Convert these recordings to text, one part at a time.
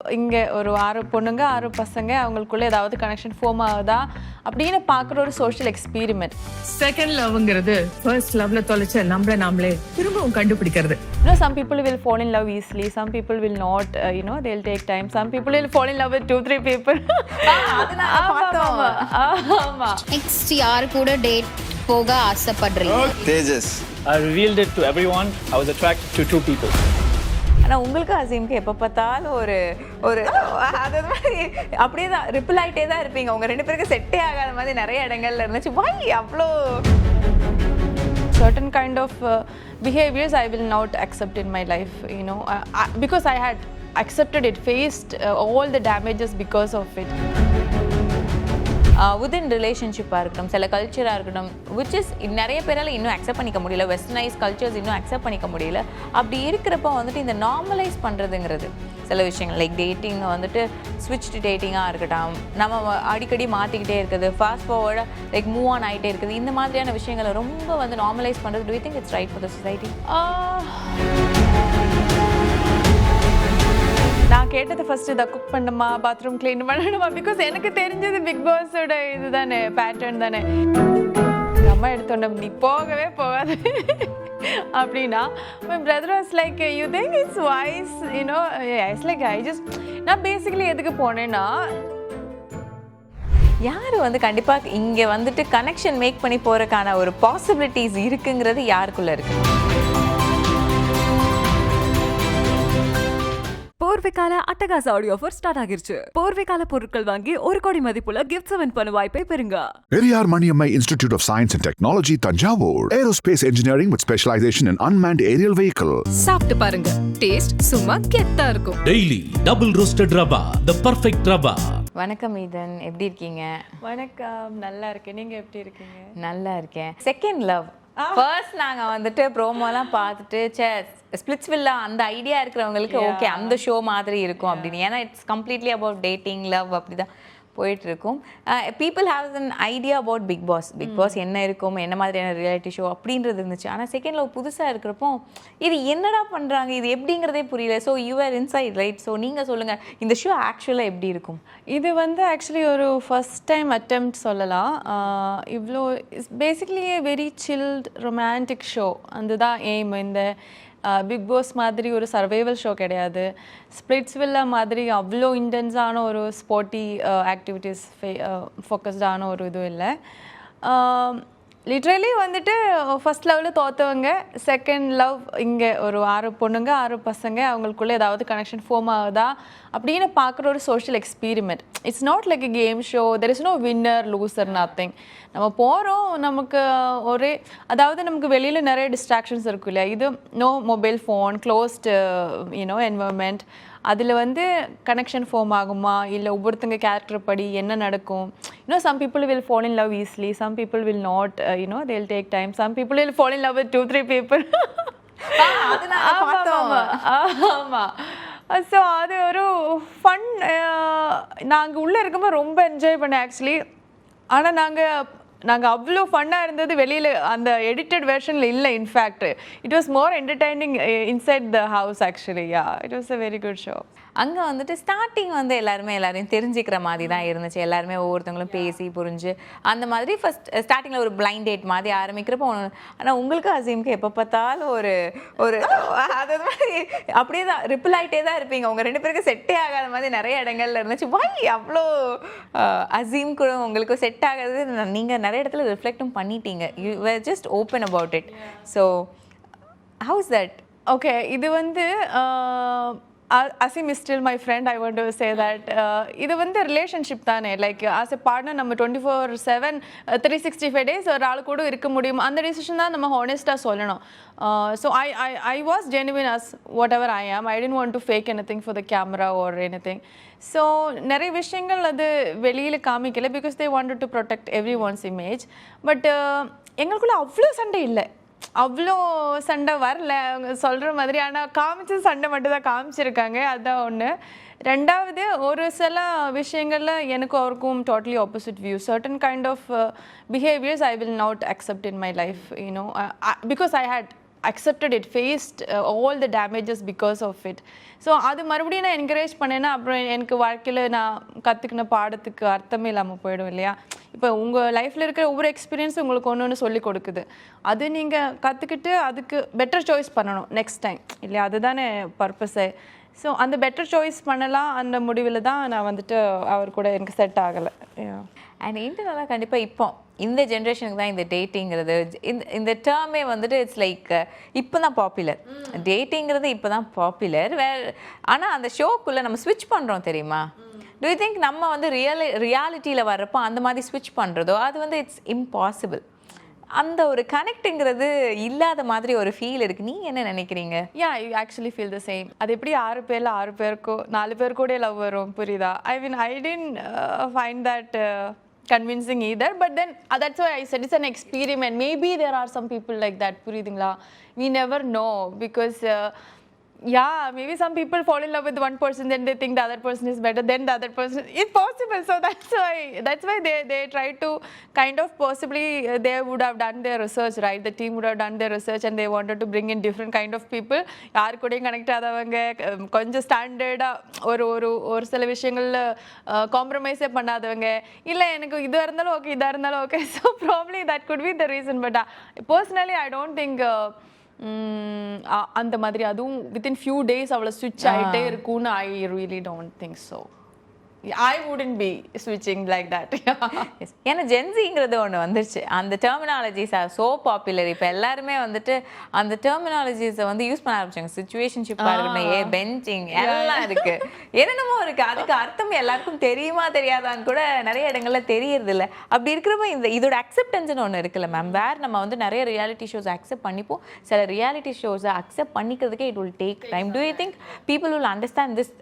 இங்கே ஒரு 6 பொண்ணுங்க 6 பசங்க அவங்களுக்குள்ள ஏதாவது கனெக்ஷன் ஃபார்ம் ஆகுதா அப்படின்னு பார்க்குற ஒரு சோஷியல் எக்ஸ்பீரிமெண்ட். செகண்ட் லவ்ங்கிறது ஃபர்ஸ்ட் லவ்ல தொலைச்ச நம்மள நாமளே திரும்பவும் கண்டுபிடிக்கிறது. Some people will fall in love easily, some people will not, they'll take time, some people will fall in love with 2-3 people. ஆமா. நெக்ஸ்ட் யார் கூட டேட் போக ஆசைப்படுறீங்க? தேஜஸ். I revealed it to everyone. I was attracted to 2 people. ஆனால் உங்களுக்கு அசீம்க்கு எப்போ பார்த்தாலும் ஒரு அது மாதிரி அப்படியே தான் ரிப்பிள் ஆகிட்டே தான் இருப்பீங்க. உங்கள் 2 பேருக்கு செட்டே ஆகாத மாதிரி நிறைய இடங்கள்ல இருந்துச்சு. வை அவ்வளோ certain kind of behaviors I will not accept in my life, because I had accepted it, faced all the damages because of it. Within ரிலேஷன்ஷிப்பாக இருக்கட்டும், சில கல்ச்சராக இருக்கட்டும், விச் இஸ் நிறைய பேரால் இன்னும் அக்செப்ட் பண்ணிக்க முடியல. வெஸ்டர்னைஸ் கல்ச்சர்ஸ் இன்னும் அக்செப்ட் பண்ணிக்க முடியல. அப்படி இருக்கிறப்ப வந்துட்டு இந்த நார்மலைஸ் பண்ணுறதுங்கிறது சில விஷயங்கள் லைக் டேட்டிங் வந்துட்டு ஸ்விட்ச் டேட்டிங்காக இருக்கட்டும், நம்ம அடிக்கடி மாற்றிக்கிட்டே இருக்குது, ஃபாஸ்ட் ஃபார்வர்டாக லைக் மூவ் ஆன் ஆகிட்டே இருக்குது, இந்த மாதிரியான விஷயங்களை ரொம்ப வந்து நார்மலைஸ் பண்ணுறது. To you think it's right for the society? நான் கேட்டது ஃபர்ஸ்ட் இதை குக் பண்ணணுமா, பாத்ரூம் க்ளீன் பண்ணணுமா, பிகாஸ் எனக்கு தெரிஞ்சது பிக் பாஸோட இது தானே, பேட்டர்ன் தானே. அம்மா எடுத்தோண்ட நீ போகவே போகாது அப்படின்னா my brother was like, you think it's wise, it's like நான் பேசிக்கலி எதுக்கு போனேன்னா, யார் வந்து கண்டிப்பாக இங்கே வந்துட்டு கனெக்ஷன் மேக் பண்ணி போகிறதுக்கான ஒரு பாசிபிலிட்டிஸ் இருக்குங்கிறது யாருக்குள்ளே இருக்குது. போர்வைக்கால அட்டகாச ஆடியோ ஆஃபர் ஸ்டார்ட் ஆகிருச்சு. போர்வைக்கால பொருட்கள் வாங்கி 1 கோடி மதிப்புள்ள கிஃப்ட்ஸ் வின் பண்ண வாய்ப்பை பெறுங்க. Periyar Maniammai institute of science and technology, Thanjavur. Aerospace engineering with specialisation in unmanned aerial vehicle. சாப்பிட்டு பாருங்க, டேஸ்ட் சும்மா கெத்தா இருக்கும். Daily double roasted rava, the perfect rava. வணக்கம் ஈதன், எப்படி இருக்கீங்க? வணக்கம், நல்லா இருக்கேன். நீங்க எப்படி இருக்கீங்க? நல்லா இருக்கேன். செகண்ட் லவ் ஃபர்ஸ்ட் நாங்கள் வந்துட்டு ப்ரோமோலாம் பார்த்துட்டு ஸ்பிளிட்ஸ் வில்லா அந்த ஐடியா இருக்கிறவங்களுக்கு ஓகே அந்த ஷோ மாதிரி இருக்கும் அப்படின்னு. ஏன்னா it's completely about dating love அப்படி தான் போயிட்டுருக்கும். People have an idea about Bigg Boss என்ன இருக்கும், என்ன மாதிரியான ரியாலிட்டி ஷோ அப்படின்றது இருந்துச்சு. ஆனால் செகண்ட் லவ் புதுசாக இருக்கிறப்போ இது என்னடா பண்ணுறாங்க, இது எப்படிங்கிறதே புரியல. So you are inside, right? So நீங்கள் சொல்லுங்கள், இந்த ஷோ ஆக்சுவலாக எப்படி இருக்கும்? இது வந்து ஆக்சுவலி ஒரு ஃபர்ஸ்ட் டைம் அட்டெம்ப்ட் சொல்லலாம். இவ்வளோ it's basically A very silt romantic show. அதுதான் எய்ம். இந்த பிக் பாஸ் மாதிரி ஒரு சர்வைவல் ஷோ கிடையாது. ஸ்பிளிட்ஸ் வில்லா மாதிரி அவ்வளோ இன்டென்ஸான ஒரு ஸ்போர்ட்டி ஆக்டிவிட்டீஸ் ஃபோக்கஸ்டான ஒரு இதுவும் இல்லை. லிட்ரலி வந்துட்டு ஃபர்ஸ்ட் லவ்வில் தோற்றவங்க செகண்ட் லவ் இங்கே ஒரு 6 பொண்ணுங்க 6 பசங்க அவங்களுக்குள்ள ஏதாவது கனெக்ஷன் ஃபார்ம் ஆகுதா அப்படின்னு பார்க்குற ஒரு social experiment. It's not like a game show. There is no winner loser, nothing. நம்ம போகிறோம், நமக்கு அதாவது நமக்கு வெளியில் நிறைய டிஸ்ட்ராக்ஷன்ஸ் இருக்கும் இல்லையா. இது no mobile phone, closed environment. அதில் வந்து கனெக்ஷன் ஃபார்ம் ஆகுமா, இல்லை ஒவ்வொருத்தங்க கேரக்டர் படி என்ன நடக்கும். Some people will fall in love easily, some people will not, they'll take time, some people will fall in love with 2-3 people. ஆமாம். ஸோ அது ஒரு ஃபன். நாங்கள் உள்ளே இருக்கும்போது ரொம்ப என்ஜாய் பண்ணேன் ஆக்சுவலி. ஆனால் நாங்கள் அவ்வளோ ஃபன்னாக இருந்தது வெளியில் அந்த எடிட்டட் வெர்ஷனில் இல்லை. In fact it was more entertaining inside the house actually. It was a very good show. அங்கே வந்துட்டு ஸ்டார்டிங் வந்து எல்லாரையும் தெரிஞ்சுக்கிற மாதிரி தான் இருந்துச்சு. எல்லாருமே ஒவ்வொருத்தவங்களும் பேசி புரிஞ்சு அந்த மாதிரி ஃபர்ஸ்ட் ஸ்டார்டிங்கில் ஒரு பிளைண்ட் டேட் மாதிரி ஆரம்பிக்கிறப்போ. ஆனால் உங்களுக்கு அசீம்க்கு எப்போ பார்த்தாலும் ஒரு அது மாதிரி அப்படியே தான் ரிப்பிள் ஆகிட்டே தான் இருப்பீங்க. உங்கள் 2 பேருக்கு செட்டே ஆகாத மாதிரி நிறைய இடங்கள்ல இருந்துச்சு. வை அவ்வளோ அசீம் கூட உங்களுக்கு செட் ஆகாது நீங்கள் நிறைய இடத்துல ரிஃப்ளெக்டும் பண்ணிட்டீங்க. You were just open about it. So how's that? Okay, இது வந்து Azeem is still my friend. I want to say that இது வந்து ரிலேஷன்ஷிப் தானே. லைக் ஆஸ் எ பார்ட்னர் நம்ம 24/7 365 டேஸ் ஒரு ஆள் கூட இருக்க முடியும். அந்த டிசிஷன் தான் நம்ம ஹானஸ்ட்டாக சொல்லணும். So I was genuine as whatever I am. I didn't want to fake anything for the camera or anything. So நிறைய விஷயங்கள் அது வெளியில் காமிக்கல because they wanted to protect every one's image. But எங்களுக்குள்ள அவ்வளோ சண்டை இல்லை, அவ்வளோ சண்டை வரல அவங்க சொல்கிற மாதிரி. ஆனால் காமிச்ச சண்டை மட்டும் தான் காமிச்சிருக்காங்க. அதுதான் ஒன்று. ரெண்டாவது, ஒரு சில விஷயங்களில் எனக்கும் அவருக்கும் totally opposite view. Certain kind of behaviours I will not accept in my life, because I had accepted it, faced all the damages because of it. So அது மறுபடியும் நான் என்கரேஜ் பண்ணேன்னா அப்புறம் எனக்கு வாழ்க்கையில் நான் கற்றுக்கின பாடத்துக்கு அர்த்தமே இல்லாமல் போயிடும் இல்லையா? இப்போ உங்கள் லைஃப்பில் இருக்கிற ஒவ்வொரு எக்ஸ்பீரியன்ஸும் உங்களுக்கு ஒன்று ஒன்று சொல்லி கொடுக்குது. அது நீங்கள் கற்றுக்கிட்டு அதுக்கு பெட்டர் சாய்ஸ் பண்ணணும் நெக்ஸ்ட் டைம் இல்லையா? அதுதானே பர்பஸே. ஸோ அந்த பெட்டர் சாய்ஸ் பண்ணலாம். அந்த முடிவில் தான் நான் வந்துட்டு அவர் கூட எனக்கு செட் ஆகலை. அண்ட் இன்டர்னலாக கண்டிப்பாக இப்போ இந்த ஜென்ரேஷனுக்கு தான் இந்த டேட்டிங்கிறது இந்த டேர்மே வந்துட்டு இட்ஸ் லைக் இப்போ தான் பாப்புலர். டேட்டிங்கிறது இப்போ தான் பாப்புலர். ஆனால் அந்த ஷோக்குள்ளே நம்ம ஸ்விட்ச் பண்ணுறோம் தெரியுமா? டு யூ திங்க் நம்ம வந்து ரியாலிட்டியில் வர்றப்போ அந்த மாதிரி ஸ்விட்ச் பண்ணுறதோ அது வந்து இட்ஸ் இம்பாசிபிள். அந்த ஒரு கனெக்ட்டுங்கிறது இல்லாத மாதிரி ஒரு ஃபீல் இருக்குது. நீங்கள் என்ன நினைக்கிறீங்க? I actually feel the same. அது எப்படி 6 பேரில் 6 பேருக்கோ 4 பேர் கூட லவ் வரும், புரியுதா? I didn't find that convincing either, but then that's why I said it's an experiment. Maybe there are some people like that, புரியுதுங்களா? We never know because maybe some people fall in love with one person, then they think the other person is better, then the other person is possible. So that's why they try to kind of possibly they would have done their research, right? The team would have done their research and they wanted to bring in different kind of people. யார் கூடயும் connect ஆதவங்க, கொஞ்சம் ஸ்டாண்டர்டாக ஒரு சில விஷயங்களில் காம்ப்ரமைஸே பண்ணாதவங்க, இல்லை எனக்கு இதாக இருந்தாலும் ஓகே இதாக இருந்தாலும் okay. So probably that could be the reason. But personally I don't think அந்த மாதிரி அதுவும் வித்தின் ஃபியூ டேஸ் அவ்வளோ ஸ்விட்ச் ஆகிட்டே இருக்கும்னு I really don't think so. I wouldn't be switching like that. Yes. ஏன்னா ஜென்சிங்கிறது ஒன்று வந்துருச்சு. அந்த டெர்மினாலஜிஸ் ஆர் ஸோ பாப்புலர். இப்போ எல்லாருமே வந்துட்டு அந்த டெர்மினாலஜிஸை வந்து யூஸ் பண்ண ஆரம்பிச்சாங்க. சிச்சுவேஷன்ஷிப்பாக இருக்கட்டும், பெஞ்சிங் எல்லாம் இருக்கு, என்னென்னமோ இருக்கு. அதுக்கு அர்த்தம் எல்லாருக்கும் தெரியுமா தெரியாதான்னு கூட நிறைய இடங்கள்ல தெரியறது இல்லை. அப்படி இருக்கிறப்ப இதோட அக்செப்டன்ஸ்னு ஒன்று இருக்குல்ல மேம், வேறு நம்ம வந்து நிறைய ரியாலிட்டி ஷோஸ் அக்செப்ட் பண்ணிப்போம். சில ரியாலிட்டி ஷோஸை அக்செப்ட் பண்ணிக்கிறதுக்கே it will take time. Do you think people will understand this?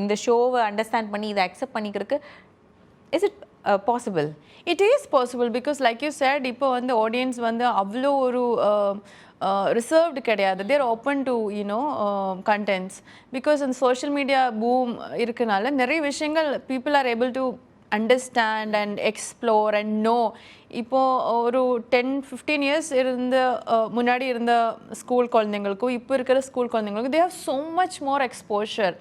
இந்த ஷோவை அண்டர்ஸ்டாண்ட் பண்ணி இதை அக்செப்ட் பண்ணிக்கிறதுக்கு is it possible? It is possible because like you said இப்போ வந்து ஆடியன்ஸ் வந்து அவ்வளோ ஒரு ரிசர்வ்டு கிடையாது. They're open to contents because அந்த சோஷியல் மீடியா பூம் இருக்கனால நிறைய விஷயங்கள் people are able to understand and explore and know. இப்போது ஒரு 10-15 இயர்ஸ் முன்னாடி இருந்த ஸ்கூல் குழந்தைங்களுக்கும் இப்போ இருக்கிற ஸ்கூல் குழந்தைங்களுக்கும் they have so much more exposure.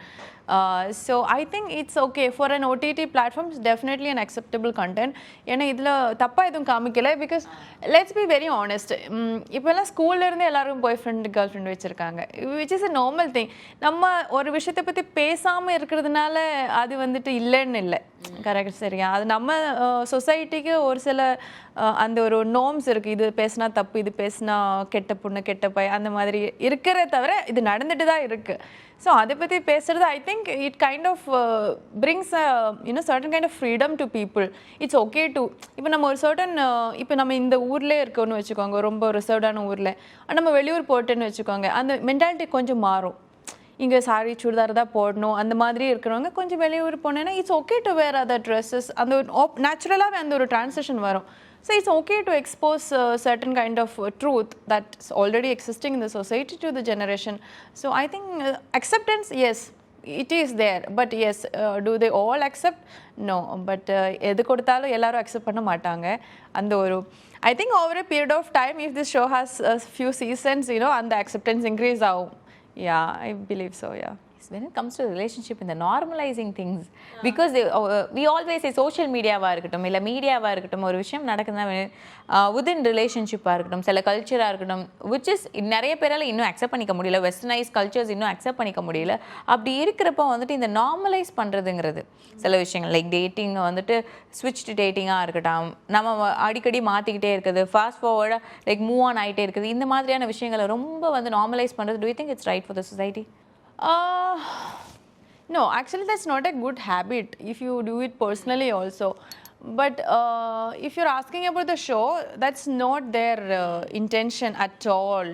So I think it's okay for an OTT platform. It's definitely an acceptable content. ஏன்னா இதில் தப்பாக எதுவும் காமிக்கலை. Because let's be very honest, இப்போல்லாம் ஸ்கூல்லேருந்து எல்லாரும் பாய் ஃப்ரெண்டு கேர்ள் ஃப்ரெண்டு வச்சுருக்காங்க, which is a normal thing. நம்ம ஒரு விஷயத்தை பற்றி பேசாமல் இருக்கிறதுனால அது வந்துட்டு இல்லைன்னு இல்லை. கரெக்ட், சரியா? அது நம்ம சொசைட்டிக்கு ஒரு சில அந்த ஒரு நார்ம்ஸ் இருக்குது. இது பேசினா தப்பு, இது பேசினா கெட்ட பொண்ணு கெட்ட பையன், அந்த மாதிரி இருக்கிற தவிர இது நடந்துட்டு தான் இருக்குது. ஸோ அதை பற்றி பேசுகிறது I think it kind of brings certain kind of freedom to people. It's okay to இப்போ நம்ம ஒரு சர்டன் இப்போ நம்ம இந்த ஊர்லேயே இருக்கோன்னு வச்சுக்கோங்க, ரொம்ப ரிசர்வ்டான ஊரில். நம்ம வெளியூர் போட்டேன்னு வச்சுக்கோங்க, அந்த மென்டாலிட்டி கொஞ்சம் மாறும். இங்கே சாரி சுடிதார் தான் போடணும் அந்த மாதிரி இருக்கிறவங்க கொஞ்சம் வெளியூர் போனேன்னா it's okay to wear other dresses. அந்த ஒரு நேச்சுரலாகவே அந்த ஒரு ட்ரான்சிஷன் வரும். So it's okay to expose certain kind of truth that's already existing in the society to the generation. So I think acceptance, yes, it is there. But yes, do they all accept? No. But எது கொடுத்தாலும் எல்லாரும் accept பண்ண மாட்டாங்க. அந்த ஒரு I think over a period of time, if this show has a few seasons, and the acceptance increase ஆகும். Yeah, I believe so, yeah. When it comes to relationship in the normalizing things, because we always say social மீடியாவாக இருக்கட்டும் இல்லை மீடியாவாக இருக்கட்டும், ஒரு விஷயம் நடக்குதுன்னா within ரிலேஷன்ஷிப்பாக இருக்கட்டும், சில கல்ச்சராக இருக்கட்டும், விச் இஸ் நிறைய பேரால் இன்னும் அக்செப்ட் பண்ணிக்க முடியல. வெஸ்டர்னைஸ் கல்ச்சர்ஸ் இன்னும் அக்செப்ட் பண்ணிக்க முடியல. அப்படி இருக்கிறப்போ வந்துட்டு இந்த நார்மலைஸ் பண்ணுறதுங்கிறது சில விஷயங்கள் லைக் டேட்டிங் வந்துட்டு ஸ்விட்ச்டு டேட்டிங்காக இருக்கட்டும், நம்ம அடிக்கடி மாற்றிக்கிட்டே இருக்குது, ஃபாஸ்ட் ஃபார்வர்டாக லைக் மூவ் ஆன் ஆகிட்டே இருக்குது, இந்த மாதிரியான விஷயங்களை ரொம்ப வந்து நார்மலைஸ் பண்ணுறது. To you think it's right for the society? No, actually that's not a good habit if you do it personally also. But if you're asking about the show, that's not their intention at all.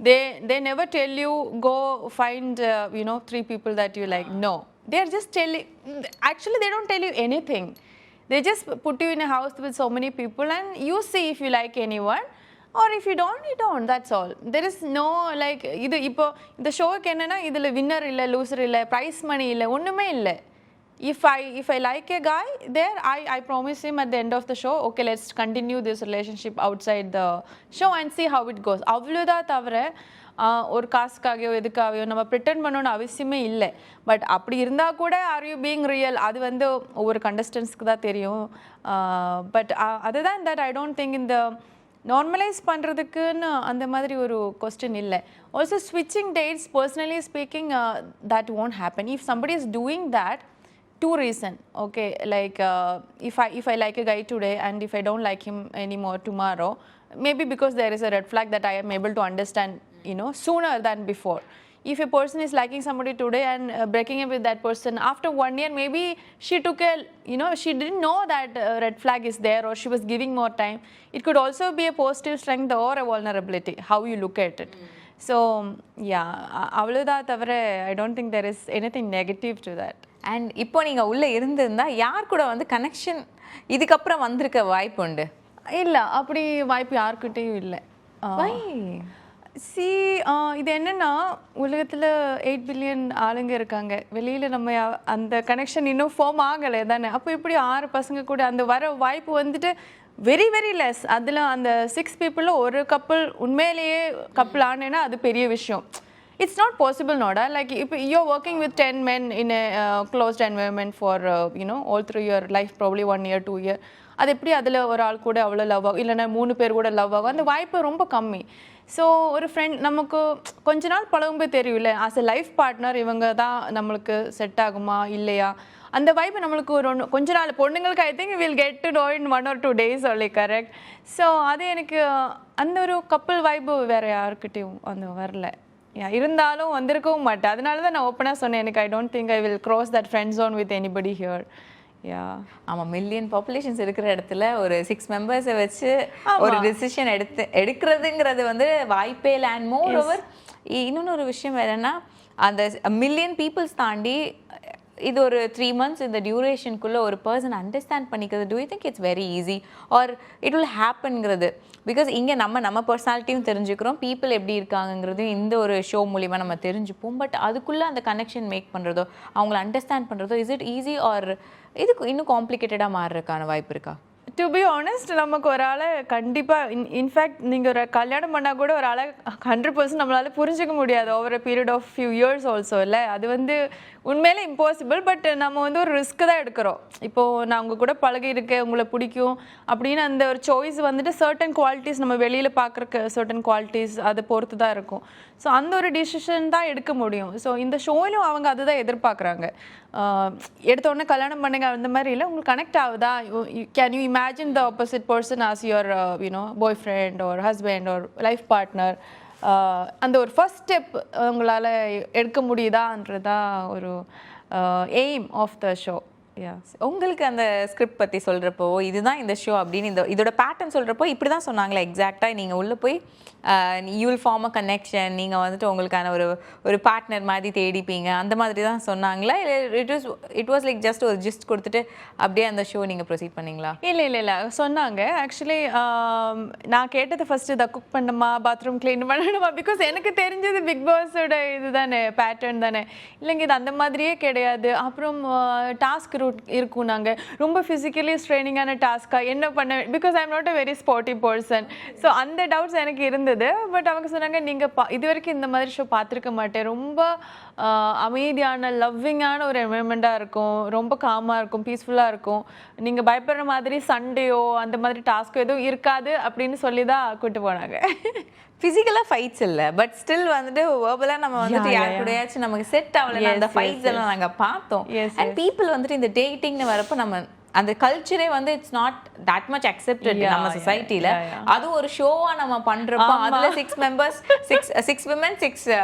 They never tell you go find 3 people that you like. No, they're just telling. Actually, they don't tell you anything. They just put you in a house with so many people and you see if you like anyone. Or if you don't, that's all. There is no like இது இப்போ இந்த ஷோக்கு என்னன்னா இதில் winner இல்லை, loser இல்லை, prize money இல்லை, ஒன்றுமே இல்லை. if I like a guy there, I promise him at the end of the show, okay, let's continue this relationship outside the show and see how it goes. அவ்வளோதான் தவிர ஒரு காசுக்காகவோ எதுக்காகவோ நம்ம Britain பண்ணணும்னு அவசியமே இல்லை. பட் அப்படி இருந்தால் கூட ஆர் யூ பீங் ரியல், அது வந்து ஒவ்வொரு கண்டஸ்டன்ஸ்க்கு தான் தெரியும். பட் அதுதான் தட் ஐ டோன்ட் திங்க் இந்த நார்மலைஸ் பண்ணுறதுக்குன்னு அந்த மாதிரி ஒரு கொஸ்டின் இல்லை. ஆல்சோ ஸ்விட்சிங் dates personally speaking that won't happen. If somebody is doing that, two reasons, okay, like if I like a guy today and if I don't like him anymore tomorrow, maybe because there is a red flag that I am able to understand, you know, sooner than before. If a person is liking somebody today and breaking up with that person after 1 year, maybe she took a, you know, she didn't know that red flag is there, or she was giving more time. It could also be a positive strength or a vulnerability, how you look at it. So yeah, avladha thavara I don't think there is anything negative to that. And இப்போ நீங்கள் உள்ளே இருந்திருந்தா யார் கூட வந்து connection இதுக்கப்புறம் வந்திருக்க வாய்ப்பு உண்டு? இல்லை, அப்படி வாய்ப்பு யாருக்கிட்டையும் இல்லை. இது என்னென்னா, உலகத்தில் 8 பில்லியன் ஆளுங்க இருக்காங்க. வெளியில் நம்ம அந்த கனெக்ஷன் இன்னும் ஃபார்ம் ஆகலை தானே. அப்போ இப்படி 6 பசங்க கூட அந்த வர வாய்ப்பு வந்துட்டு வெரி வெரி லெஸ். அதில் அந்த 6 பீப்புளில் ஒரு கப்புள் உண்மையிலேயே கப்புள் ஆனேன்னா அது பெரிய விஷயம். It's not possible, Noda. Like if you're working with 10 men in a closed environment for you know, all through your life, probably 1 year 2 year, அது எப்படி அதில் ஒரு ஆள் கூட அவ்வளோ லவ் ஆகும், இல்லைன்னா 3 பேர் கூட லவ் ஆகும், அந்த வாய்ப்பு ரொம்ப கம்மி. ஸோ ஒரு ஃப்ரெண்ட் நமக்கு கொஞ்ச நாள் பழகும்போது தெரியும்ல, ஆஸ் எ லைஃப் பார்ட்னர் இவங்க தான் நம்மளுக்கு செட் ஆகுமா இல்லையா, அந்த வாய்ப்பு நம்மளுக்கு ஒரு கொஞ்ச நாள் பொண்ணுங்களுக்கு I think will get to know in 1 or 2 days only, correct. So அது எனக்கு அந்த ஒரு கப்பல் வாய்ப்பு வேறு யாருக்கிட்டையும் அந்த வரல. இருந்தாலும் வந்திருக்கவும் மாட்டேன். அதனால தான் நான் ஓப்பனாக சொன்னேன், எனக்கு I don't think I will cross that friend zone with anybody here. ஆமாம், மில்லியன் பாப்புலேஷன்ஸ் இருக்கிற இடத்துல ஒரு 6 மெம்பர்ஸை வச்சு ஒரு டிசிஷன் எடுக்கிறதுங்கிறது வந்து வாய்ப்பே இல்லை. அண்ட் மோர் ஓவர் இன்னொன்று விஷயம் வேறன்னா, அந்த மில்லியன் பீப்புள்ஸ் தாண்டி இது ஒரு 3 months இந்த டியூரேஷனுக்குள்ளே ஒரு பர்சன் அண்டர்ஸ்டாண்ட் பண்ணிக்கிறது, do you think it's very easy or it will ஹேப்பன்ங்கிறது? பிகாஸ் இங்கே நம்ம பர்சனாலிட்டியும் தெரிஞ்சுக்கிறோம், பீப்புள் எப்படி இருக்காங்கங்கிறதும் இந்த ஒரு ஷோ மூலிமா நம்ம தெரிஞ்சுப்போம். பட் அதுக்குள்ளே அந்த கனெக்ஷன் மேக் பண்ணுறதோ அவங்கள அண்டர்ஸ்டாண்ட் பண்ணுறதோ இஸ் இட் ஈஸி ஆர் இதுக்கு இன்னும் காம்ப்ளிகேட்டடாக மாறுறதுக்கான வாய்ப்பு இருக்கா? டு பி ஆனஸ்ட், நமக்கு ஒரு ஆளை கண்டிப்பாக இன்ஃபேக்ட் நீங்கள் ஒரு கல்யாணம் பண்ணால் கூட ஒரு ஆளை 100% நம்மளால் புரிஞ்சிக்க முடியாது over a period of few years also. இல்லை, அது வந்து உண்மையிலே இம்பாசிபிள். பட் நம்ம வந்து ஒரு ரிஸ்க் தான் எடுக்கிறோம். இப்போது நான் உங்கள் கூட பழகி இருக்கேன், உங்களை பிடிக்கும் அப்படின்னு அந்த ஒரு சாய்ஸ் வந்துட்டு சர்டன் குவாலிட்டிஸ் நம்ம வெளியில் பார்க்குறக்கு சர்டன் குவாலிட்டிஸ் அதை பொறுத்து தான் இருக்கும். ஸோ அந்த ஒரு டிசிஷன் தான் எடுக்க முடியும். ஸோ இந்த ஷோயிலும் அவங்க அதுதான் எதிர்பார்க்குறாங்க. எடுத்தோடனே கல்யாணம் பண்ணுங்க அந்த மாதிரி இல்லை, உங்களுக்கு கனெக்ட் ஆகுதா, can you imagine the opposite person as your you know bye friend ஒரு ஹஸ்பண்ட் ஒரு லைஃப் பார்ட்னர், அந்த ஒரு ஃபர்ஸ்ட் ஸ்டெப் உங்களால் எடுக்க முடியுதான்றதான் ஒரு எய்ம் ஆஃப் த ஷோ. உங்களுக்கு அந்த ஸ்கிரிப்ட் பற்றி சொல்கிறப்போ இதுதான் இந்த ஷோ அப்படின்னு இதோட பேட்டர்ன் சொல்கிறப்போ இப்படி தான் சொன்னாங்களே எக்ஸாக்டாக? நீங்கள் உள்ளே போய் you will form a connection, நீங்கள் வந்துட்டு உங்களுக்கான ஒரு பார்ட்னர் மாதிரி தேடிப்பீங்க அந்த மாதிரி தான் சொன்னாங்களா? இல்லை இட் வாஸ் லைக் ஜஸ்ட் ஒரு ஜிஸ்ட் கொடுத்துட்டு அப்படியே அந்த ஷோ நீங்கள் ப்ரொசீட் பண்ணீங்களா? இல்லை சொன்னாங்க. ஆக்சுவலி நான் கேட்டது ஃபஸ்ட்டு இதை குக் பண்ணணுமா, பாத்ரூம் க்ளீன் பண்ணணுமா, பிகாஸ் எனக்கு தெரிஞ்சது பிக் பாஸோட இது தானே பேட்டர்ன் தானே. இல்லைங்க, இது அந்த மாதிரியே கிடையாது. அப்புறம் டாஸ்க் இருக்கும், நாங்கள் ரொம்ப ஃபிசிக்கலி ஸ்ட்ரெயினிங்கான டாஸ்க்காக என்ன பண்ண, because I am not a very sportive person. So அந்த டவுட்ஸ் எனக்கு இருந்தது. பட் அவங்க சொன்னாங்க, நீங்கள் இது வரைக்கும் இந்த மாதிரி ஷோ பார்த்துருக்க மாட்டேன், ரொம்ப அமைதியான லவ்விங்கான ஒரு என்வரன்மெண்ட்டாக இருக்கும், ரொம்ப காமாக இருக்கும், பீஸ்ஃபுல்லாக இருக்கும், நீங்கள் பயப்படுற மாதிரி சண்டேயோ அந்த மாதிரி டாஸ்க்கோ எதுவும் இருக்காது அப்படின்னு சொல்லி தான் கூப்பிட்டு போனாங்க. ஃபிசிக்கலாக ஃபைட்ஸ் இல்லை, பட் ஸ்டில் வந்துட்டு வேர்பலாக நம்ம வந்துட்டு யார் கூடயாச்சும் நமக்கு செட் ஆகலை, அந்த ஃபைட்ஸ் எல்லாம் நாங்கள் பார்த்தோம். அண்ட் பீப்புள் வந்துட்டு இந்த டேட்டிங்னு வரப்போ நம்ம அந்த கல்ச்சரே வந்து it's not that much accepted நம்ம சொசைட்டில. அது ஒரு ஷோவா நம்ம பண்றப்போ அதுல 6 மெம்பர்ஸ் 6 விமன் 6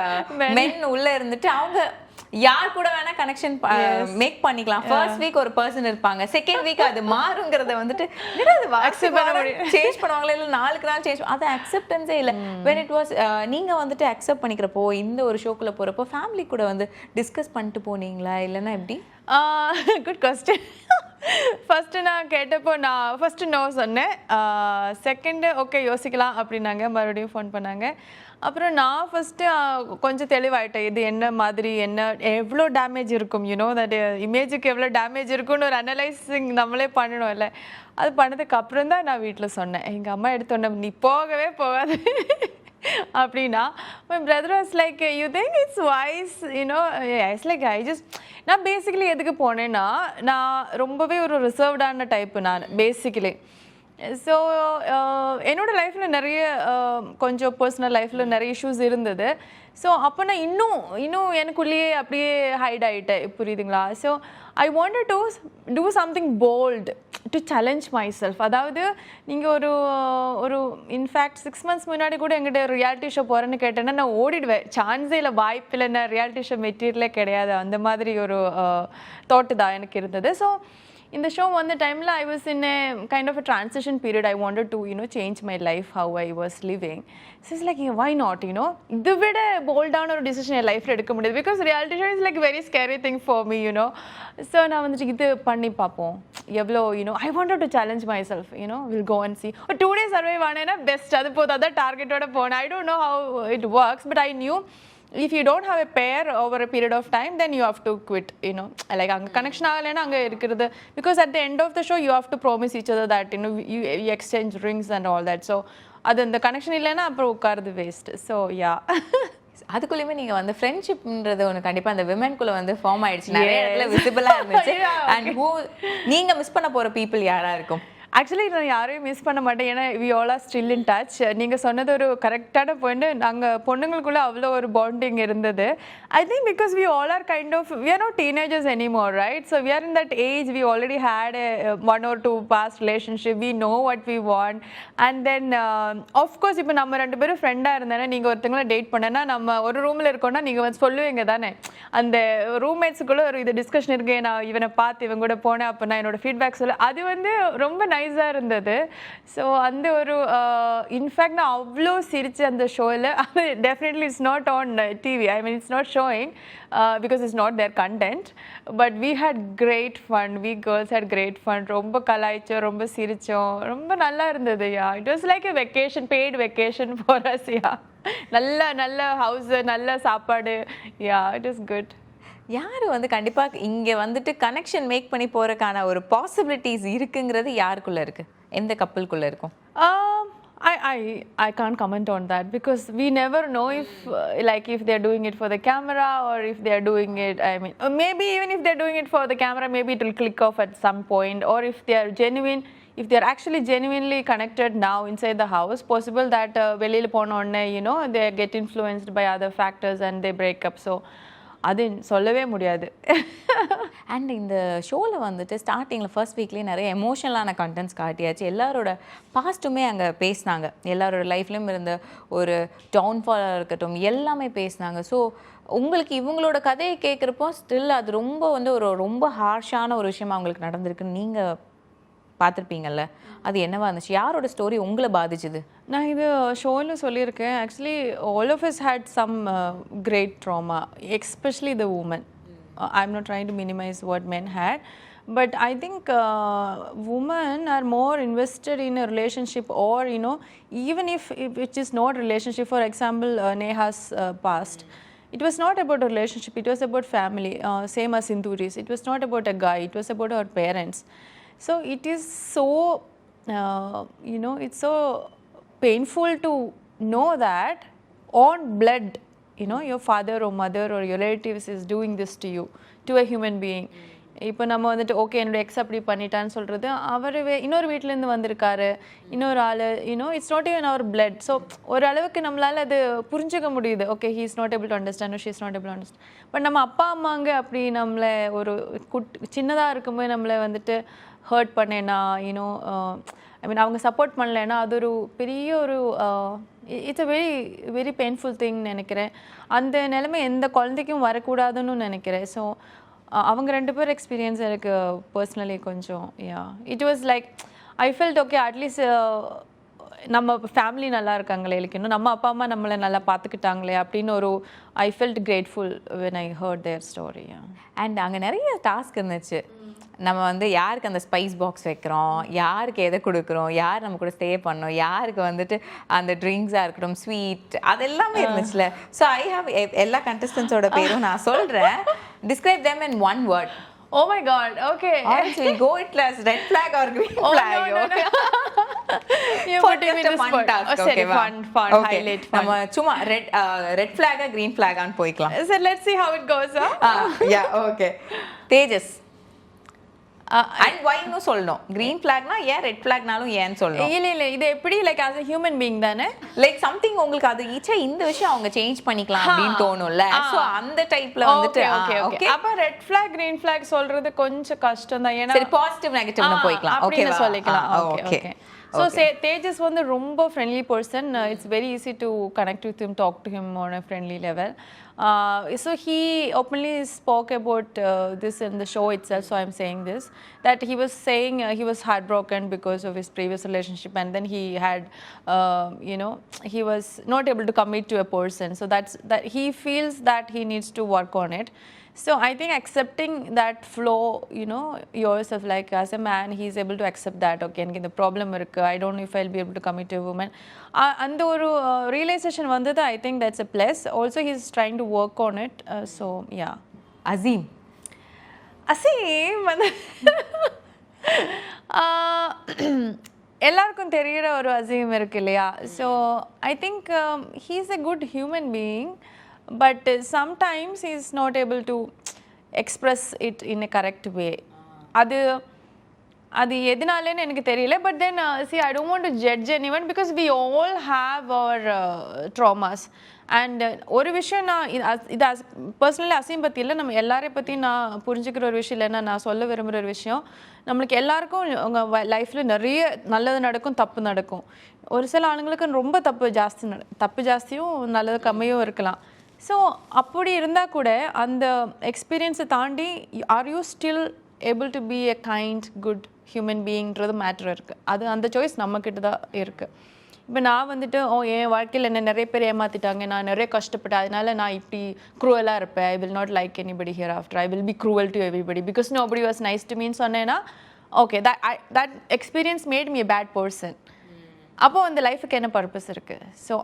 மென் உள்ள இருந்துட்டு அவங்க யார் கூட வேணா கனெக்ஷன் மேக் பண்ணிக்கலாம். ஃபர்ஸ்ட் வீக் ஒரு பர்சன் இருப்பாங்க, செகண்ட் வீக் அது மாறுங்கிறத வந்துட்டு சேஞ்ச் பண்ணுவாங்களா, இல்லை 4 நாள் சேஞ்ச், அது அக்செப்டன்ஸே இல்லை. when it was நீங்க வந்துட்டு அக்செப்ட் பண்ணிக்கிறப்போ இந்த ஒரு ஷோக்குள்ள போறப்போ ஃபேமிலி கூட வந்து டிஸ்கஸ் பண்ணிட்டு போனீங்களா இல்லைன்னா எப்படி? Good question. ஃபஸ்ட்டு நான் கேட்டப்போ நான் ஃபஸ்ட்டு நோ சொன்னேன். செகண்டு ஓகே யோசிக்கலாம் அப்படின்னாங்க, மறுபடியும் ஃபோன் பண்ணாங்க. அப்புறம் நான் ஃபஸ்ட்டு கொஞ்சம் தெளிவாயிட்டேன் இது என்ன மாதிரி என்ன எவ்வளோ டேமேஜ் இருக்கும் யூனோ தட் இமேஜுக்கு எவ்வளோ டேமேஜ் இருக்கும்னு ஒரு அனலைசிங் நம்மளே பண்ணணும் இல்லை. அது பண்ணதுக்கு அப்புறம் தான் நான் வீட்டில் சொன்னேன். எங்கள் அம்மா எடுத்தோன்னே நீ போகவே போகாது அப்படின்னா my brother was like you think it's wise you know it's like I just நான் பேசிக்கலி எதுக்கு போனேன்னா நான் ரொம்பவே ஒரு ரிசர்வ்டான டைப்பு நான் பேசிக்கலி. ஸோ என்னோடய லைஃப்பில் நிறைய கொஞ்சம் பர்சனல் லைஃப்பில் நிறைய இஷ்யூஸ் இருந்தது. ஸோ அப்போ நான் இன்னும் எனக்குள்ளேயே அப்படியே ஹைட் ஆகிட்டேன், புரியுதுங்களா? So I wanted to do something bold to challenge myself. அதாவது நீங்கள் ஒரு இன்ஃபேக்ட் 6 months முன்னாடி கூட எங்கிட்ட ஒரு ரியாலிட்டி ஷோ போகிறேன்னு கேட்டேன்னா நான் ஓடிடுவேன். சான்ஸே இல்லை, வாய்ப்பில்லை, நான் ரியாலிட்டி ஷோ மெட்டீரியலே கிடையாது. அந்த மாதிரி ஒரு தாட்டு தான் எனக்கு இருந்தது. So in the show one the time I was in a kind of a transition period. I wanted to change my life, how I was living. So it's like why not idu vida bold down or decision in life la edukka mudiyadhu because reality show is like a very scary thing for me so na vandu idu panni paapom evlo I wanted to challenge myself we'll go and see 2 days survive anena best adu podha target oda pona. I don't know how it works but I knew if you don't have a pair over a period of time then you have to quit like anga connection agalena anga irukkiradhu because at the end of the show you have to promise each other that you exchange rings and all that. So adu the connection illena appo ukkaradu waste. So yeah அதுக்குள்ளேயுமே நீங்கள் வந்து ஃப்ரெண்ட்ஷிப்ன்றது ஒன்று கண்டிப்பாக அந்த விமென்குள்ளே வந்து form ஆயிடுச்சு, நிறைய இடத்துல விசிபிளாக இருந்துச்சு. அண்ட் நீங்கள் மிஸ் பண்ண போகிற பீப்புள் யாராக இருக்கும்? ஆக்சுவலி நான் யாரையும் மிஸ் பண்ண மாட்டேன், ஏன்னா we all are still in touch. நீங்கள் சொன்னது ஒரு கரெக்டான பாயிண்ட். நாங்கள் பொண்ணுங்களுக்குள்ளே அவ்வளோ ஒரு பாண்டிங் இருந்தது. I think because we all are kind of we are not teenagers anymore, right? So we are in that age we already had 1 or 2 past relationship. We know what we want and then of course இப்போ நம்ம 2 பேரும் ஃப்ரெண்டாக இருந்தேன்னா நீங்கள் ஒருத்தங்களை date பண்ணேன்னா நம்ம ஒரு ரூமில் இருக்கோன்னா நீங்கள் வந்து சொல்லுவீங்க தானே, அந்த ரூம்மேட்ஸுக்குள்ளே ஒரு இது டிஸ்கஷன் இருக்கு, நான் இவனை பார்த்து இவங்க கூட போனேன் அப்போ நான் என்னோட ஃபீட்பேக் சொல்ல, அது வந்து ரொம்ப நைஸாக இருந்தது. ஸோ அந்த ஒரு இன்ஃபேக்ட் நான் அவ்வளோ சிரிச்சு அந்த ஷோவில். அது definitely it's not on TV, I mean it's not showing because it's not their content. But we had great fun, we girls had great fun. ரொம்ப கலாய்ச்சோம், ரொம்ப சிரித்தோம், ரொம்ப நல்லா இருந்தது. Yeah it was like a vacation, paid vacation for us. Yeah நல்ல house, நல்ல சாப்பாடு. Yeah it is good. யார் வந்து கண்டிப்பாக இங்கே வந்துட்டு கனெக்ஷன் மேக் பண்ணி போகிறதுக்கான ஒரு பாசிபிலிட்டிஸ் இருக்குங்கிறது யாருக்குள்ளே இருக்குது, எந்த கப்பலுக்குள்ளே இருக்கும்? I can't comment on that because we never know if they're doing it for the camera or if they're doing it, I mean maybe even if they're doing it for the camera maybe it will click off at some point, or if they are genuine, if they are actually genuinely connected now inside the house, possible that velila pononne they get influenced by other factors and they break up. So அது சொல்லவே முடியாது. And இந்த ஷோவில் வந்துட்டு ஸ்டார்டிங்கில் first வீக்லேயே நிறைய எமோஷனலான contents காட்டியாச்சு. எல்லாரோட பாஸ்ட்டுமே அங்கே பேசினாங்க, எல்லாரோட லைஃப்லேயும் இருந்த ஒரு டவுன்ஃபாலாக இருக்கட்டும் எல்லாமே பேசினாங்க. ஸோ உங்களுக்கு இவங்களோட கதையை கேட்குறப்போ ஸ்டில் அது ரொம்ப வந்து ஒரு ரொம்ப ஹார்ஷான ஒரு விஷயமா அவங்களுக்கு நடந்திருக்குன்னு நீங்கள் பார்த்துருப்பீங்கல்ல, அது என்னவா இருந்துச்சு? யாரோட ஸ்டோரி உங்களை பாதிச்சுது? நான் இது ஷோவில் சொல்லியிருக்கேன். Actually all of us had some great trauma, especially the women. I'm not trying to minimize what men had, but I think women are more invested in a relationship, or even if it is not relationship. For example, Neha's past, it was not about a relationship, it was about family. Same as Sindhuri's, it was not about a guy, it was about her parents. So it is so it's so painful to know that on blood your father or mother or your relatives is doing this to you, to a human being. இப்போ நம்ம வந்துட்டு okay என்னோட X அப்படி பண்ணிட்டான்னு சொல்கிறது, அவர் இன்னொரு வீட்டிலேருந்து வந்திருக்காரு, இன்னொரு ஆள் இட்ஸ் நாட் ஈவன் அவர் பிளட். ஸோ ஓரளவுக்கு நம்மளால் அது புரிஞ்சுக்க முடியுது. Okay he is not able to understand, she is not able to understand. But நம்ம அப்பா அம்மாங்க அப்படி நம்மளை ஒரு சின்னதாக இருக்கும்போது நம்மளை வந்துட்டு ஹர்ட் பண்ணேன்னா ஐ மீன் அவங்க சப்போர்ட் பண்ணலைன்னா அது ஒரு பெரிய ஒரு it's a very very painful திங்னு நினைக்கிறேன். அந்த நிலைமை எந்த குழந்தைக்கும் வரக்கூடாதுன்னு நினைக்கிறேன். ஸோ அவங்க 2 பேர் எக்ஸ்பீரியன்ஸ் எனக்கு பர்சனலி கொஞ்சம் it was like I felt okay at least நம்ம ஃபேமிலி நல்லா இருக்காங்களே, இன்னும் நம்ம அப்பா அம்மா நம்மளை நல்லா பார்த்துக்கிட்டாங்களே அப்படின்னு ஒரு I felt grateful when I heard their story. And அங்கே நிறைய டாஸ்க் இருந்துச்சு. நம்ம வந்து யாருக்கு அந்த ஸ்பைஸ் பாக்ஸ் வைக்கிறோம், யாருக்கு எதை கொடுக்குறோம், யார் நம்ம கூட ஸ்டே பண்ணோம், யாருக்கு வந்துட்டு அந்த ட்ரிங்க்ஸாக இருக்கட்டும், ஸ்வீட், அது எல்லாமே இருந்துச்சுல. ஸோ ஐ ஹாவ் எல்லா கண்டஸ்டன்ஸோட பேரும் நான் சொல்கிறேன். Describe them in one word. Oh my god, okay. Or we'll go it as red flag or green flag. No. You're putting me in this spot. Okay, fun, highlight fun. நம்ம சும்மா red flag green flag on போய்க்கலாம். So let's see how it goes. Yeah, okay. Tejas and why னு சொல்லணும். green flagனா ஏன் red flagனாலும் ஏன் சொல்லணும். இல்ல இது எப்படி like as a human being தானே, லைக் சம்திங் உங்களுக்கு அது ஈச்சா இந்த விஷயம் அவங்க சேஞ்ச் பண்ணிக்கலாம் அப்படின்னு தோணும்ல. சோ அந்த டைப்ல வந்துட்டு ஓகே. அப்ப ரெட் flag green flag சொல்றது கொஞ்சம் கஷ்டம் தான். ஏனா சரி பாசிட்டிவ் நெகட்டிவ்னு போய்க்கலாம். ஓகேவா சொல்லிக்கலாம். ஓகே. So Tejas வந்து ரொம்ப friendly person. It's very easy to connect with him, talk to him on a friendly level. So he openly spoke about this in the show itself, so I'm saying this, that he was saying he was heartbroken because of his previous relationship, and then he had he was not able to commit to a person, so that he feels that he needs to work on it. So I think accepting that flow, yourself, like as a man, he is able to accept that. Okay, எனக்கு இந்த problem இருக்கு, I don't know if I'll be able to commit to a woman. அந்த ஒரு realization வந்தது, I think that's a plus. Also he is trying to work on it. So yeah. Azeem வந்து எல்லாருக்கும் தெரிகிற ஒரு அசீம் இருக்கு இல்லையா. So I think he is a good human being, but sometimes he is not able to express it in a correct way. அது எதனாலன்னு எனக்கு தெரியல. But then see, I don't want to judge anyone because we all have our traumas. And ஒரு விஷயம் நான் இது personally Azeem பற்றி இல்லை, நம்ம எல்லாரையும் பற்றி நான் புரிஞ்சுக்கிற ஒரு விஷயம் இல்லைன்னா நான் சொல்ல விரும்புகிற ஒரு விஷயம், நம்மளுக்கு எல்லாருக்கும் உங்கள் லைஃப்பில் நிறைய நல்லது நடக்கும், தப்பு நடக்கும். ஒரு சில ஆளுங்களுக்கு ரொம்ப தப்பு ஜாஸ்தியும் நல்லது கம்மியும் இருக்கலாம். ஸோ அப்படி இருந்தால் கூட அந்த எக்ஸ்பீரியன்ஸை தாண்டி are you still able to be a kind good human பீயிங்கிறது மேட்ரு இருக்குது. அது அந்த சாய்ஸ் நம்மக்கிட்ட தான் இருக்குது. இப்போ நான் வந்துட்டு என் வாழ்க்கையில் என்ன நிறைய பேர் ஏமாற்றிட்டாங்க, நான் நிறைய கஷ்டப்பட்டேன், அதனால நான் இப்படி க்ரூவலாக இருப்பேன், I will not like anybody hereafter, I will be cruel to everybody because nobody was nice to மீன்னு சொன்னேன்னா okay, that experience made me a bad person. அப்போது அந்த லைஃபுக்கு என்ன பர்பஸ் இருக்குது? ஸோ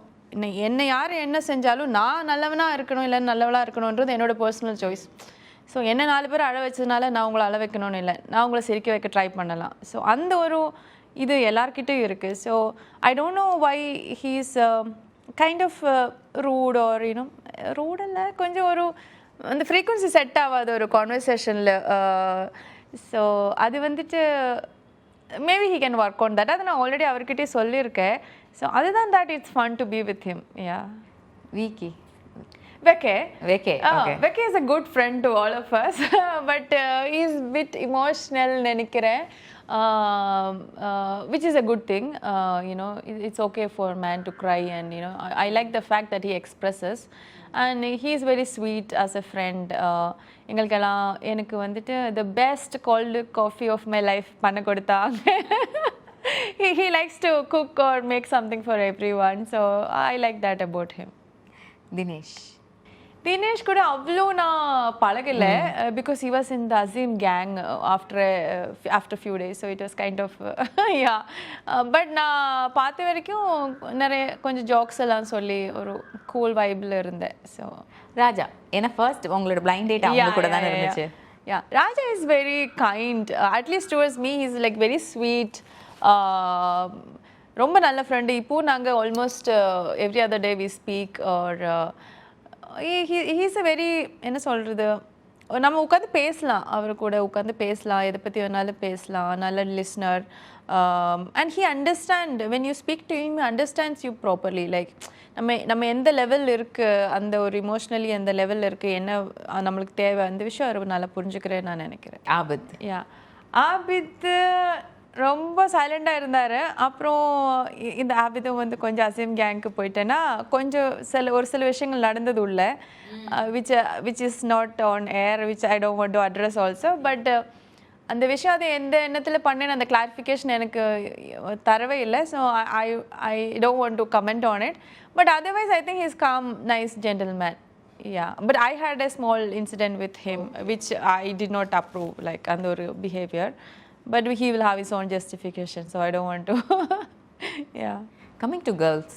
என்னை யார் என்ன செஞ்சாலும் நான் நல்லவனாக இருக்கணும் இல்லை நல்லவளாக இருக்கணுன்றது என்னோடய பர்சனல் சாய்ஸ். ஸோ என்ன 4 பேர் அழ வச்சதுனால நான் உங்களை அழ வைக்கணும்னு இல்லை, நான் உங்களை சிரிக்க வைக்க ட்ரை பண்ணலாம். ஸோ அந்த ஒரு இது எல்லார்கிட்டையும் இருக்குது. So I don't know why he is kind of rude or rude இல்லை, கொஞ்சம் ஒரு அந்த ஃப்ரீக்வன்சி செட் ஆகாது ஒரு கான்வர்சேஷனில். ஸோ அது வந்துட்டு maybe he can work on that. அதை நான் ஆல்ரெடி அவர்கிட்டே சொல்லியிருக்கேன். ஸோ அதுதான் that it's fun to be with him. Yeah. Vicky Vijay is a good friend to all of us, but he's a bit emotional நினைக்கிறேன், which is a good thing. It's okay for a man to cry, and I like the fact that he expresses, and he is very sweet as a friend. எனக்கு வந்துட்டு the best cold coffee of my life பண்ண கொடுத்தாங்க. He likes to cook or make something for everyone, so I like that about him. Dinesh கூட அவ்வளோ நான் பழகலை because he was in the Azeem gang after few days, so it was kind of yeah, but நான் பார்த்த வரைக்கும் நிறைய கொஞ்சம் jokes எல்லாம் சொல்லி ஒரு கூல் வைபில் இருந்தேன். ஸோ ராஜா ஏன்னா ஃபர்ஸ்ட் உங்களோட பிளைண்ட் டேட் அவங்க கூட தானே இருந்துச்சு. Yeah, Raja is very kind, at least towards me. He's like very sweet, ரொம்ப நல்ல ஃப்ரெண்டு. இப்போது நாங்கள் almost every other day we speak. Or he's a very என்ன சொல்கிறது, நம்ம உட்காந்து பேசலாம், அவர் கூட உட்காந்து பேசலாம், எதை பற்றி வேணாலும் பேசலாம், நல்ல listener. And he understand when you speak to him, understands you properly. Like நம்ம எந்த லெவல் இருக்குது, அந்த ஒரு இமோஷ்னலி எந்த லெவலில் இருக்குது, என்ன நம்மளுக்கு தேவை, அந்த விஷயம் அவர் நல்லா புரிஞ்சுக்கிறேன்னு நான் நினைக்கிறேன். ஆபித் ரொம்ப சைலண்டாக இருந்தார். அப்புறம் இந்த ஆபிதும் வந்து கொஞ்சம் அசீம் கேங்க்கு போயிட்டேன்னா கொஞ்சம் ஒரு சில விஷயங்கள் நடந்தது உள்ள which is not on air, which I don't want to address also. But அந்த விஷயம் அதை எந்த எண்ணத்தில் பண்ணேன்னு அந்த கிளாரிஃபிகேஷன் எனக்கு தரவே இல்லை. So I don't want to comment on it. But otherwise I think he's calm, nice gentleman. Yeah, but I had a small incident with him, which I did not approve, like and behavior. But he will have his own justification, so I don't want to. Yeah. Coming to girls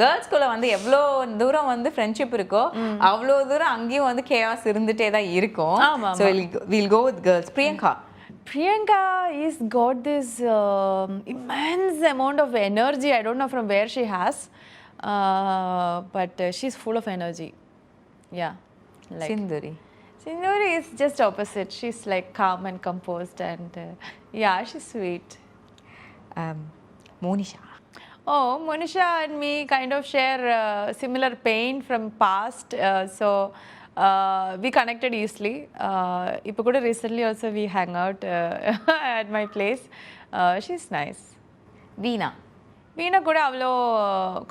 கேர்ள்ஸ்குள்ள வந்து எவ்வளோ தூரம் வந்து friendship இருக்கோ அவ்வளோ தூரம் அங்கேயும் வந்து கேஆஸ் இருந்துட்டே தான் இருக்கும். So will go with girls. Priyanka is got this immense amount of energy. I don't know from where she has, but she's full of energy. Yeah. Like Sindhuri is just opposite. She's like calm and composed, and yeah, she's sweet. Monisha. Oh, Monisha and me kind of share similar pain from past, so we connected easily. Ipo kuda recently also we hang out at my place. She's nice. Veena kuda avlo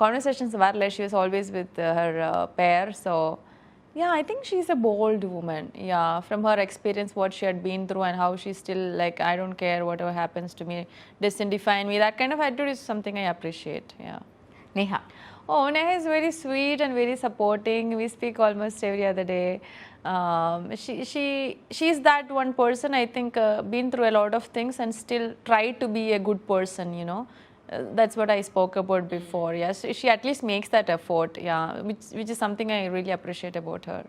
conversations varla. She was always with her pair, so yeah, I think she's a bold woman. Yeah, from her experience, what she had been through and how she's still like, I don't care, whatever happens to me doesn't define me. That kind of attitude is something I appreciate. Yeah. Neha. Oh, Neha is very sweet and very supporting. We speak almost every other day. She's that one person, I think, been through a lot of things and still try to be a good person, you know. That's what I spoke about before. Yeah, so she at least makes that effort. Yeah, which is something I really appreciate about her.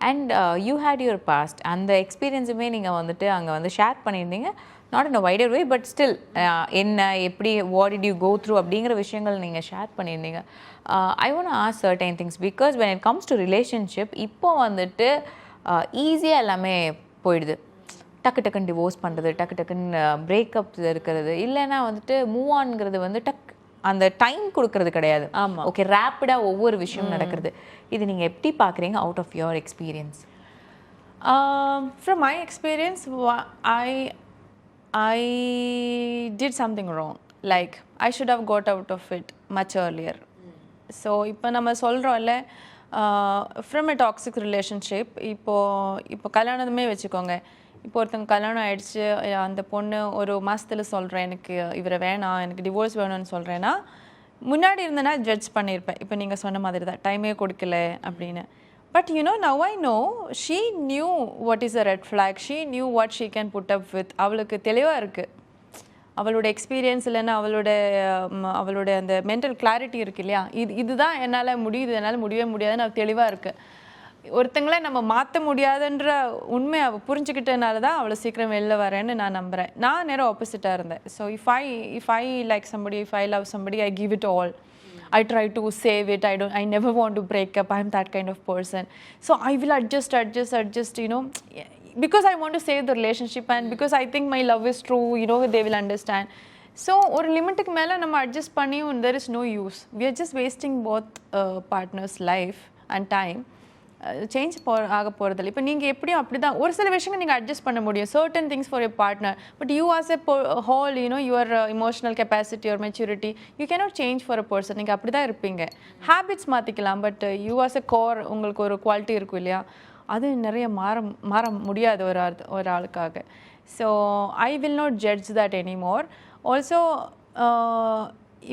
And you had your past and the experience நீங்க வந்துட்டு அங்க வந்து share பண்ணியிருந்தீங்க. Not in a wider way, but still என்ன எப்படி what did you go through அப்படிங்கிற விஷயங்கள் நீங்க ஷேர் பண்ணியிருந்தீங்க. I want to ask certain things because when it comes to relationship இப்போ வந்துட்டு ஈஸியாக எல்லாமே போயிடுது. டக்கு டக்குன்னு டிவோர்ஸ் பண்ணுறது, டக்கு டக்குன்னு பிரேக்கப் இருக்கிறது, இல்லைன்னா வந்துட்டு மூவ் ஆன்ங்கிறது வந்து அந்த டைம் கொடுக்கறது கிடையாது. ஆமாம். ஓகே, ரேப்பிடாக ஒவ்வொரு விஷயம் நடக்கிறது. இது நீங்கள் எப்படி பார்க்குறீங்க out of your experience? From my experience, I did something wrong. Like, I should have got out of it much earlier. So, இப்போ நம்ம சொல்கிறோம்ல, ஃப்ரம் எ டாக்ஸிக் ரிலேஷன்ஷிப், இப்போ கல்யாணமே வச்சுக்கோங்க. இப்போ ஒருத்தங்க கல்யாணம் ஆகிடுச்சு, அந்த பொண்ணு ஒரு மாதத்தில் சொல்கிறேன் எனக்கு இவரை வேணாம், எனக்கு டிவோர்ஸ் வேணும்னு சொல்கிறேன்னா, முன்னாடி இருந்தேன்னா ஜட்ஜ் பண்ணியிருப்பேன். இப்போ நீங்கள் சொன்ன மாதிரி தான், டைமே கொடுக்கல அப்படின்னு. But you know, now I know, she knew what is a red flag. She knew what she can put up with. அவளுக்கு தெளிவாக இருக்குது. அவளோட எக்ஸ்பீரியன்ஸ் இல்லைன்னா அவளோட அந்த மென்டல் கிளாரிட்டி இருக்கு இல்லையா, இதுதான் என்னால் முடியுது, என்னால் முடியவே முடியாதுன்னு அவள் தெளிவாக இருக்குது. ஒருத்தங்களை நம்ம மாற்ற முடியாதுன்ற உண்மை அவள் புரிஞ்சுக்கிட்டனால தான் அவளை சீக்கிரம் வெளில வரேன்னு நான் நம்புகிறேன். நான் நேரம் ஆப்போசிட்டாக இருந்தேன். So if I like somebody, if I love somebody, I give it all. I try to save it. I never want to break up. I'm that kind of person. So I will adjust, you know, because I want to save the relationship and because I think my love is true, you know, they will understand. So ஒரு லிமிட்டுக்கு மேலே நம்ம adjust பண்ணியும் there is no use. We are just wasting both partners' life and time. Change ஆக போகிறதில்ல. இப்போ நீங்கள் எப்படியும் அப்படி தான் ஒரு சில விஷயங்கள் நீங்கள் அட்ஜஸ்ட் பண்ண முடியும், certain things for your partner. But you as a whole, you know, your emotional capacity, your maturity, you cannot change for a person. நீங்கள் அப்படி தான் இருப்பீங்க. ஹேபிட்ஸ் மாற்றிக்கலாம், but you as a core, உங்களுக்கு ஒரு குவாலிட்டி இருக்கும் இல்லையா, அது நிறைய மாற முடியாது ஒரு ஆளுக்காக. So I will not judge that anymore. Also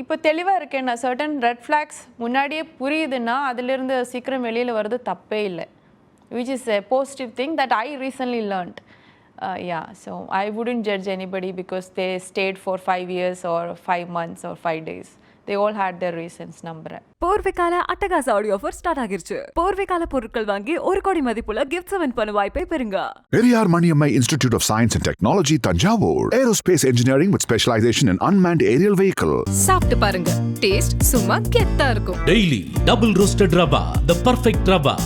இப்போ தெளிவாக இருக்கேன், நான் சர்டன் ரெட் ஃப்ளாக்ஸ் முன்னாடியே புரியுதுன்னா அதிலிருந்து சீக்கிரம் வெளியில் வர்றது தப்பே இல்லை, which is a positive thing that I recently learned. Yeah, so I wouldn't judge anybody because they stayed for 5 years or 5 months or 5 days. They all had their reasons. நம்புறேன். போர்வைக்கால அட்டகாச audio offer start ஆகிருச்சு. போர்வைக்கால பொருட்கள் வாங்கி 1 கோடி மதிப்புள்ள gifts win பண்ண வாய்ப்பை பெறுங்க. Periyar Maniammai institute of science and technology Thanjavur. Aerospace engineering with specialisation in unmanned aerial vehicle. சாப்பிட்டு பாருங்க, டேஸ்ட் சும்மா கெத்தா இருக்கும். Daily double roasted rava, the perfect rava.